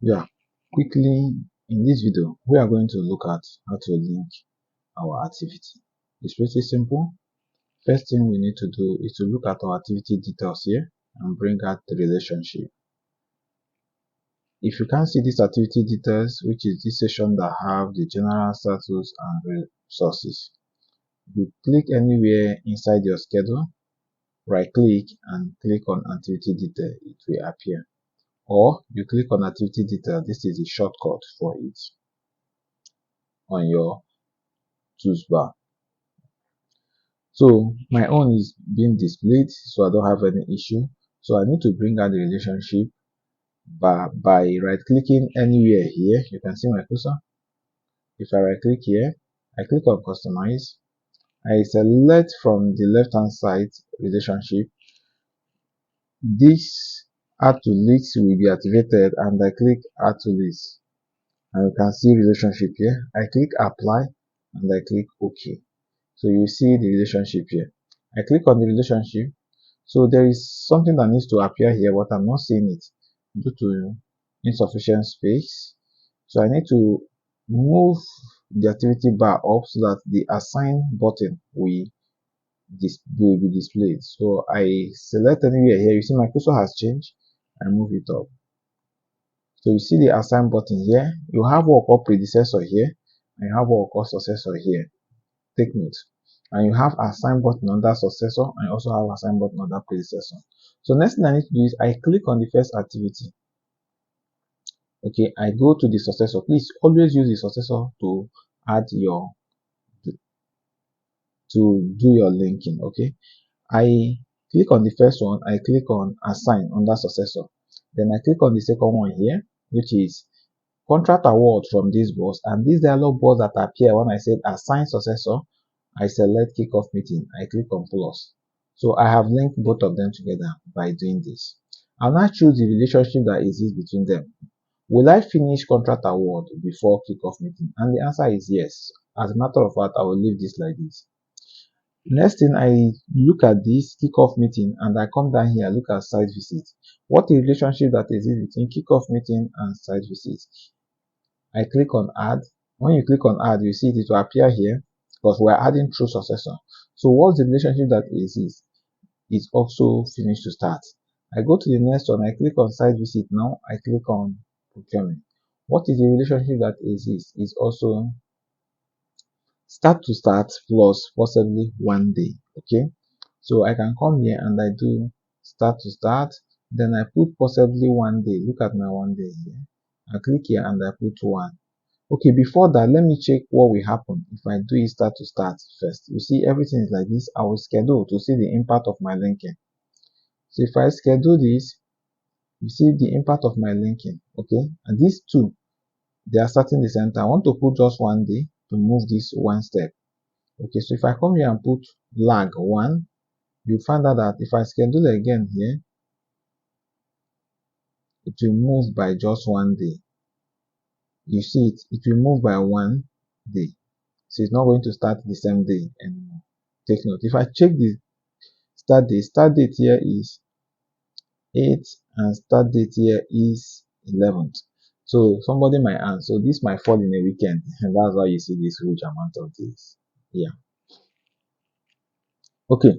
Yeah, quickly in this video, we are going to look at how to link our activity. It's pretty simple. First thing we need to do is to look at our activity details here and bring out the relationship. If you can't see this activity details, which is this section that have the general status and resources, you click anywhere inside your schedule, right click and click on activity detail, it will appear. Or you click on activity detail, this is the shortcut for it on your toolbar. So my own is being displayed, so I don't have any issue. So I need to bring out the relationship by right clicking anywhere here. You can see my cursor. If I right click here, I click on customize. I select from the left hand side relationship. This add to list will be activated and I click add to list. And you can see relationship here. I click apply and I click OK. So you see the relationship here. I click on the relationship. So there is something that needs to appear here, but I'm not seeing it due to insufficient space. So I need to move the activity bar up so that the assign button will be displayed. So I select anywhere here. You see my cursor has changed. I move it up. So you see the assign button here. You have what called predecessor here, and you have what called successor here. Take note. And you have assign button under successor, and you also have assign button under predecessor. So next thing I need to do is I click on the first activity. Okay, I go to the successor. Please always use the successor to add your to do your linking. Okay, I click on the first one. I click on assign under successor. Then I click on the second one here, which is contract award from this boss, and this dialog box that appear when I said assign successor, I select kickoff meeting. I click on plus. So I have linked both of them together by doing this. I'll now choose the relationship that exists between them. Will I finish contract award before kickoff meeting? And the answer is yes. As a matter of fact, I will leave this like this. Next thing, I look at this kickoff meeting and I come down here, look at site visit. What the relationship that exists between kickoff meeting and site visit? I click on add. When you click on add, you see it will appear here because we're adding through successor. So what's the relationship that exists? It's also finished to start. I go to the next one. I click on site visit now. I click on procurement. What is the relationship that exists? Is also start to start plus possibly 1 day. Okay, so I can come here and I do start to start, then I put possibly 1 day. Look at my 1 day here. I click here and I put 1. Okay, before that, let me check what will happen if I do it start to start first. You see, everything is like this. I will schedule to see the impact of my linking. So if I schedule this, you see the impact of my linking. Okay, and these two, they are starting the center. I want to put just 1 day to move this one step. Okay, so if I come here and put lag 1, you find out that if I schedule again here, it will move by just 1 day. You see it will move by 1 day. So it's not going to start the same day anymore. Take note. If I check the start date here is 8 and start date here is 11th. So somebody might answer, so this might fall in a weekend, and that's why you see this huge amount of this. Yeah. Okay.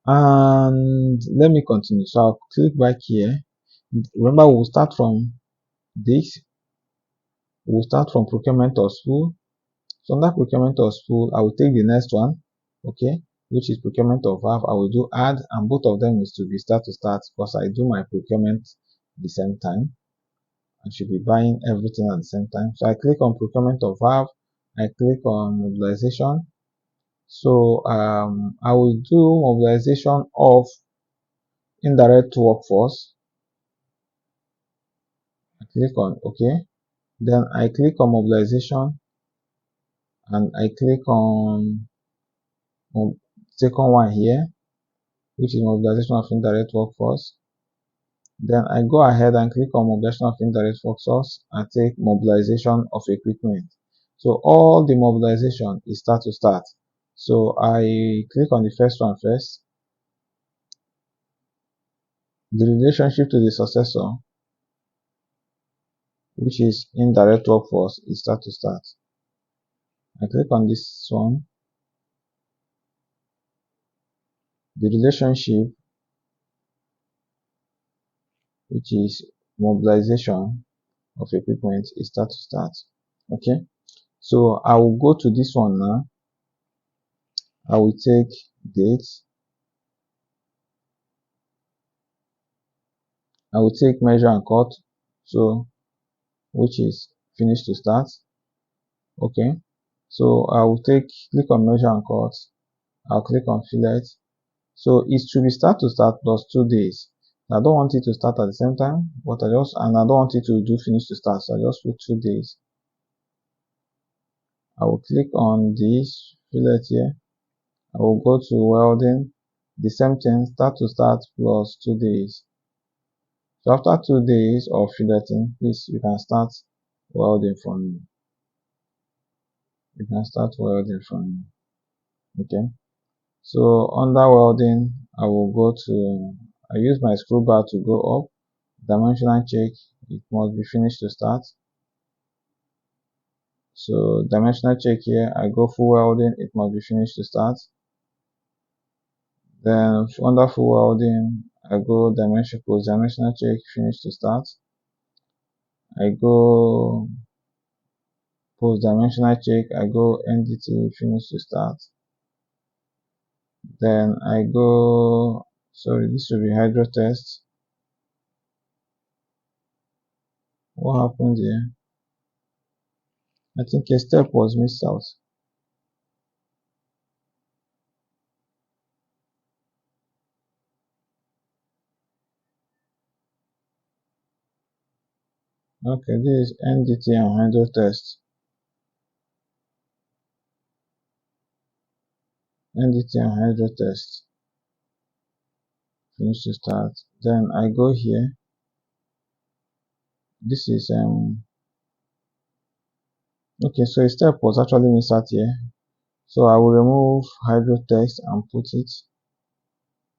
And let me continue. So I'll click back here. Remember, we'll start from this. We'll start from procurement of spool. So under procurement of spool, I will take the next one, okay, which is procurement of valve. I will do add, and both of them is to be start to start because I do my procurement at the same time. I should be buying everything at the same time. So I click on procurement of valve. I click on mobilization. So I will do mobilization of indirect workforce. I click on OK. Then I click on mobilization and I click on second one here, which is mobilization of indirect workforce. Then I go ahead and click on mobilization of indirect workforce and take mobilization of equipment. So all the mobilization is start to start. So I click on the first one first. The relationship to the successor. which is indirect workforce, is start to start. I click on this one. The relationship, which is mobilization of equipment, is start to start. Okay, so I will go to this one now. I will take date. I will take measure and cut, so which is finish to start. Okay, so I will click on measure and cut. I'll click on fillet. So it should be start to start plus 2 days. I don't want it to start at the same time, but I don't want it to do finish to start, so I just put 2 days. I will click on this fillet here. I will go to welding. The same thing, start to start plus 2 days. So after 2 days of filleting, please, you can start welding from me. You can start welding from me. Okay. So under welding, I will go to, I use my screw bar to go up. Dimensional check, it must be finished to start. So dimensional check here, I go full welding, it must be finished to start. Then under full welding, I go post dimensional check, finish to start. I go post dimensional check, I go NDT, finish to start. Then I go, sorry, this should be hydro test. What happened here? I think a step was missed out. Okay, this is NDT and hydro test. NDT and hydro test. Finish to start. Then I go here. This is okay, so a step was actually missed out here. So I will remove hydro text and put it.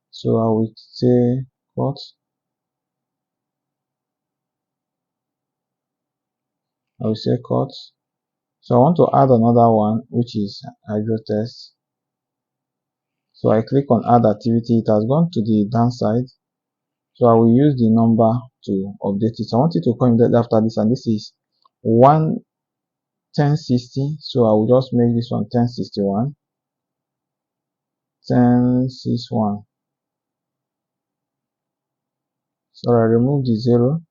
So I will say cut. I will say cut. So I want to add another one, which is hydro test. So I click on add activity. It has gone to the downside. So I will use the number to update it. So I want it to come immediately after this, and this is 1060. So I will just make this one 1061. 1061. So I remove the 0.